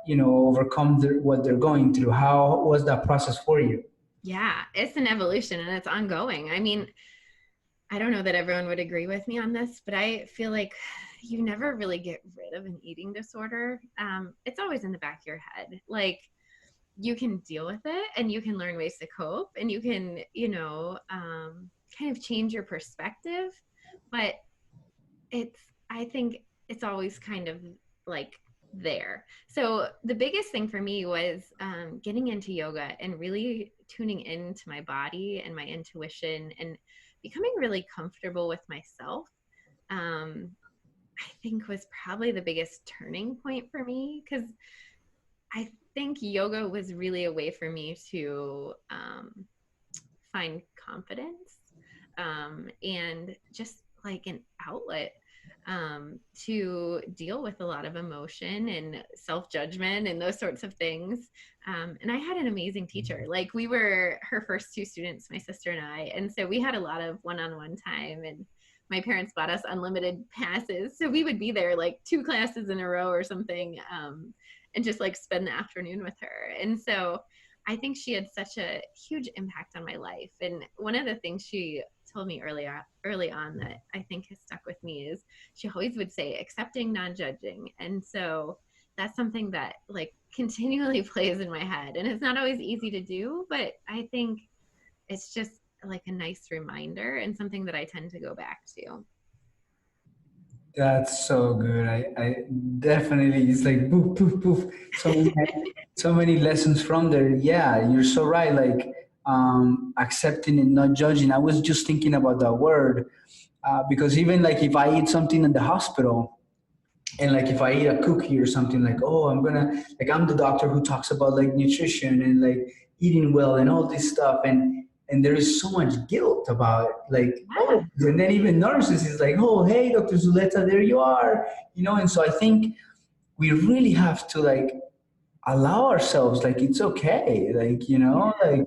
overcome what they're going through. How was that process for you? Yeah, it's an evolution and it's ongoing. I mean, I don't know that everyone would agree with me on this, but I feel like you never really get rid of an eating disorder. It's always in the back of your head. Like, you can deal with it and you can learn ways to cope and you can, kind of change your perspective. But it's, I think it's always kind of like there. So the biggest thing for me was getting into yoga and really tuning into my body and my intuition and becoming really comfortable with myself. Um, I think was probably the biggest turning point for me because I think yoga was really a way for me to find confidence and just like an outlet to deal with a lot of emotion and self judgment and those sorts of things. And I had an amazing teacher. Like, we were her first two students, my sister and I. And so we had a lot of one on one time. And my parents bought us unlimited passes. So we would be there like two classes in a row or something, and just like spend the afternoon with her. And so I think she had such a huge impact on my life. And one of the things she told me early on that I think has stuck with me is she always would say accepting, non-judging. And so that's something that like continually plays in my head. And it's not always easy to do, but I think it's just like a nice reminder and something that I tend to go back to. That's so good. I definitely, it's like poof, poof, poof. So many lessons from there. Yeah, you're so right. Like, accepting and not judging. I was just thinking about that word, because even like if I eat something in the hospital, and like if I eat a cookie or something, like, oh, I'm the doctor who talks about like nutrition and like eating well and all this stuff, and there is so much guilt about like, Yeah. oh, and then even nurses is like, oh, hey, Dr. Zuleta, there you are, and so I think we really have to like allow ourselves, like, it's okay, like, Yeah. like